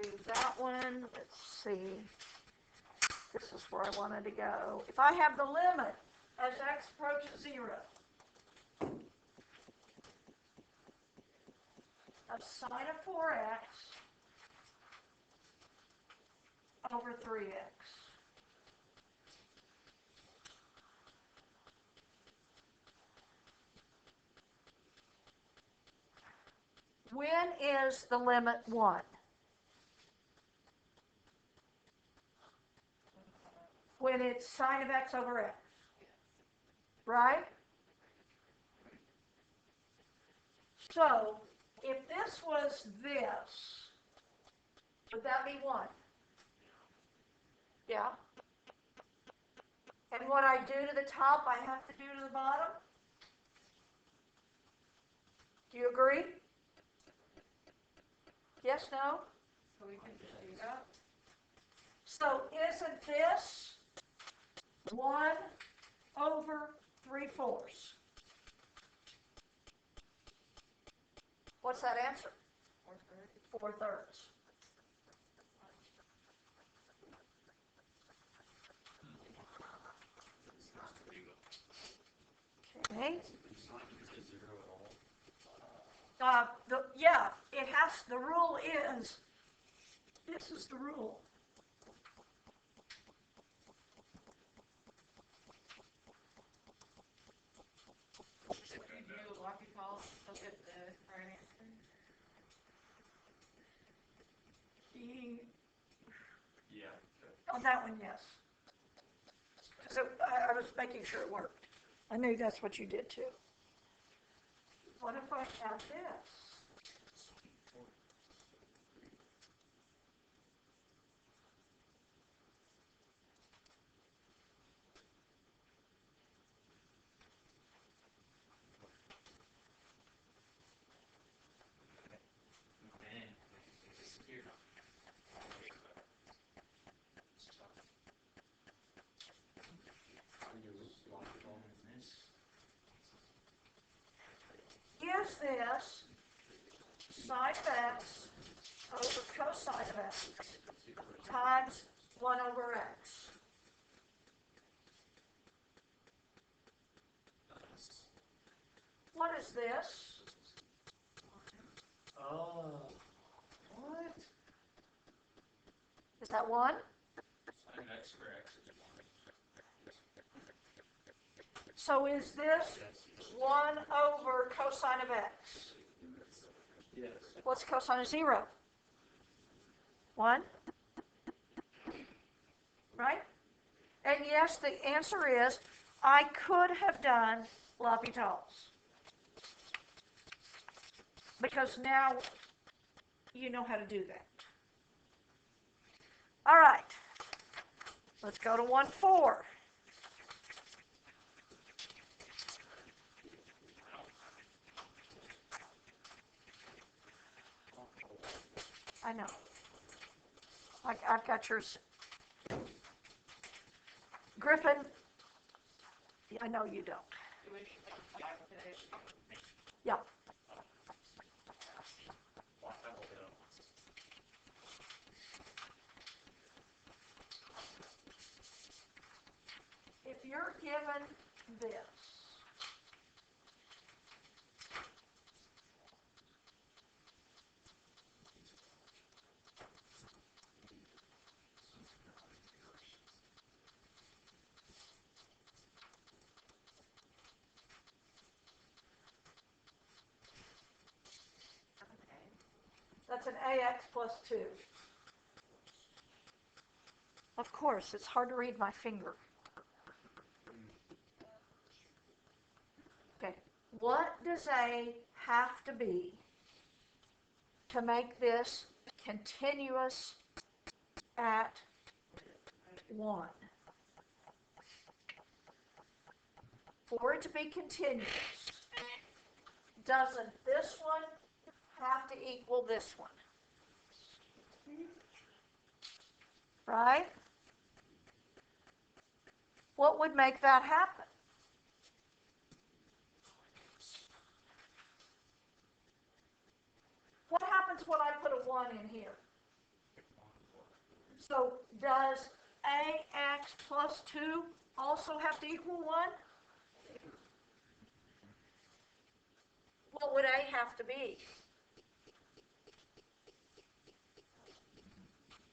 do that one. Let's see. This is where I wanted to go. If I have the limit as x approaches 0 of sine of 4x over 3x. When is the limit 1? When it's sine of x over x. Right? So, if this was this, would that be 1? Yeah. And what I do to the top, I have to do to the bottom? Do you agree? Yes, no? So we can just do that. So isn't this 1 over 3/4? What's that answer? 4/3. Okay. Yeah, it has, the rule is, this is the rule. If you do L'Hopital, they'll get the right answer. Yeah. On that one, yes. So I was making sure it worked. I knew that's what you did too. What if I add this? Is this sine of x over cosine of x times 1 over x? What is this? Oh, what? Is that 1? Sine x for x is 1. So is this 1 over cosine of x? Yes. What's cosine of 0? 1? Right? And yes, the answer is, I could have done L'Hopital's. Because now you know how to do that. All right. Let's go to 1/4. I know. I've got yours. Griffin, I know you don't. Yeah. If you're given this, that's an AX plus 2. Of course, it's hard to read my finger. Okay, what does A have to be to make this continuous at 1? For it to be continuous, doesn't this one have to equal this one? Right? What would make that happen? What happens when I put a 1 in here? So does ax plus 2 also have to equal 1? What would a have to be?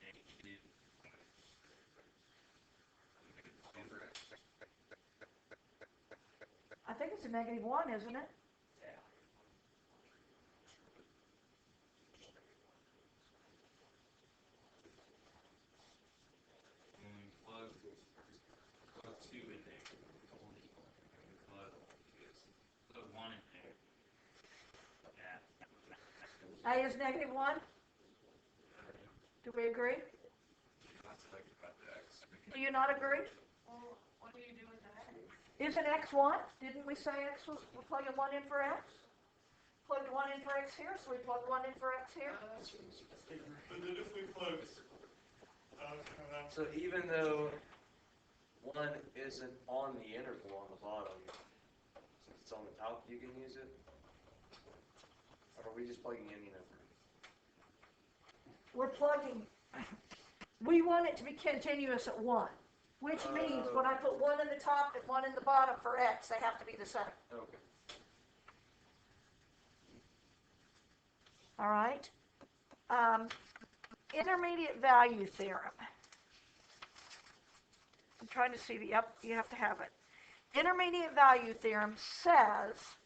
Negative. I think it's a -1, isn't it? Yeah. Plug 2 in there. Plug 1 in there. Yeah. A is -1. Do we agree? Do you not agree? Well, what do you do with that? Isn't x 1? Didn't we say x was, we're plugging 1 in for x? Plugged 1 in for x here, so we plugged 1 in for x here. But then if we plug, So even though 1 isn't on the interval on the bottom, since it's on the top, you can use it? Or are we just plugging any number? We're plugging, we want it to be continuous at 1, which means when I put 1 in the top and 1 in the bottom for x, they have to be the same. Okay. All right? Intermediate value theorem. I'm trying to see the, yep, you have to have it. Intermediate value theorem says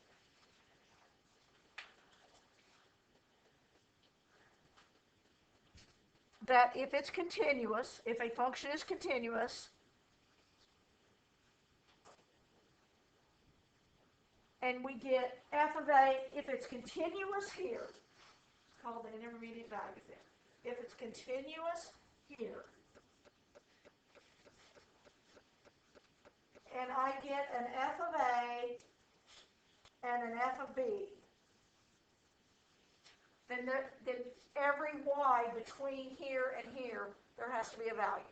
that if it's continuous, if a function is continuous, and we get f of a, if it's continuous here, it's called the intermediate value theorem. If it's continuous here, and I get an f of a and an f of b, then every y between here and here, there has to be a value.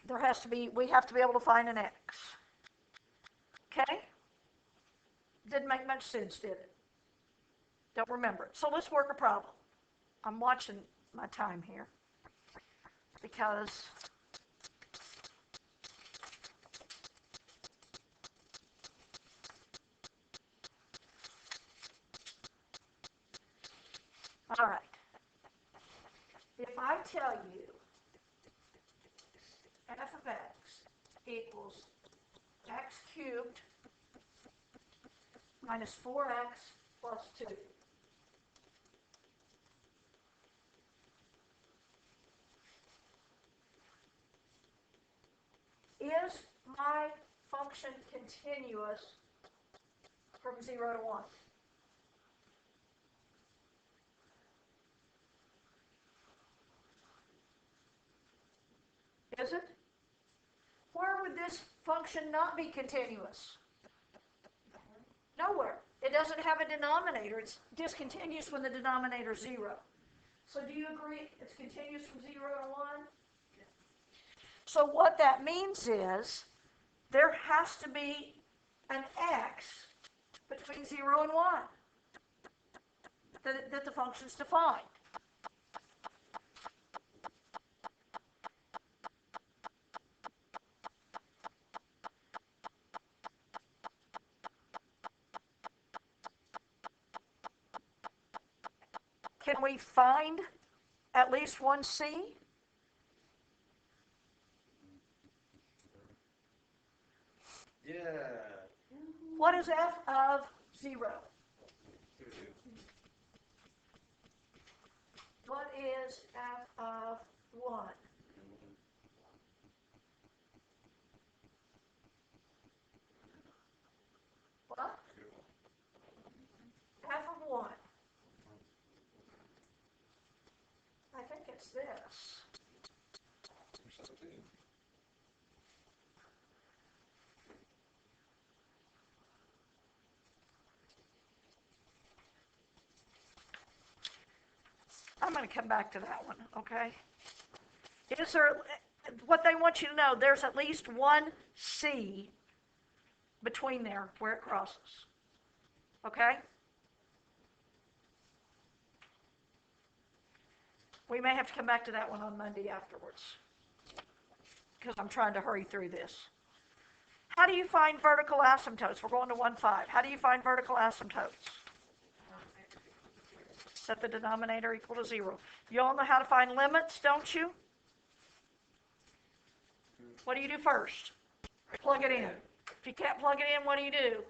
There has to be, we have to be able to find an x. Okay? Didn't make much sense, did it? Don't remember it. So let's work a problem. I'm watching my time here because all right. If I tell you f of x equals x cubed minus 4x plus 2. Is my function continuous from 0 to 1? Is it? Where would this function not be continuous? Nowhere. It doesn't have a denominator. It's discontinuous when the denominator is 0. So do you agree it's continuous from 0 to 1? So what that means is there has to be an x between 0 and 1 that the function's defined. Can we find at least one c? Yeah. What is f of 0? What is f of 1? What? F of 1. I think it's this. I'm going to come back to that one, okay? Is there, what they want you to know, there's at least one C between there where it crosses, okay? We may have to come back to that one on Monday afterwards, because I'm trying to hurry through this. How do you find vertical asymptotes? We're going to 1,5. How do you find vertical asymptotes? Set the denominator equal to 0. You all know how to find limits, don't you? What do you do first? Plug it in. If you can't plug it in, what do you do?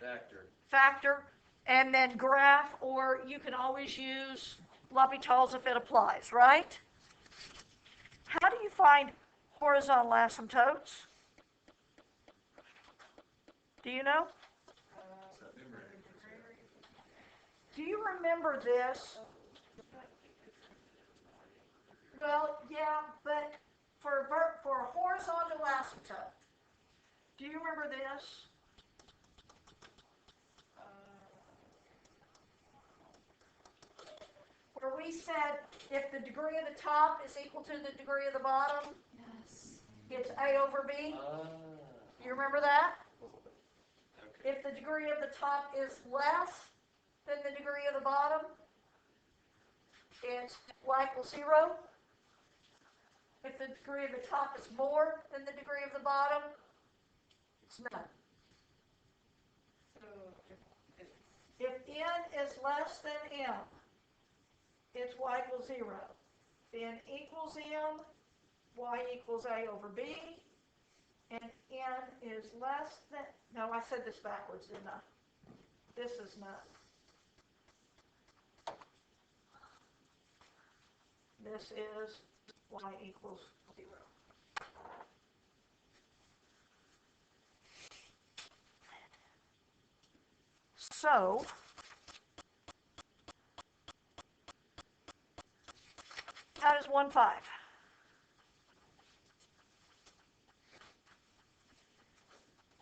Factor. Factor, and then graph, or you can always use L'Hopital's if it applies, right? How do you find horizontal asymptotes? Do you know? Do you remember this? Well, yeah, but for a horizontal asymptote, do you remember this? Where we said if the degree of the top is equal to the degree of the bottom, Yes. it's A over B. You remember that? If the degree of the top is less than the degree of the bottom, it's y equals 0. If the degree of the top is more than the degree of the bottom, it's none. So if If n is less than m, it's y equals 0. If n equals m, y equals a over b. And n is less than, no, I said this backwards, didn't I? This is none. This is y equals 0. So, how does 1,5?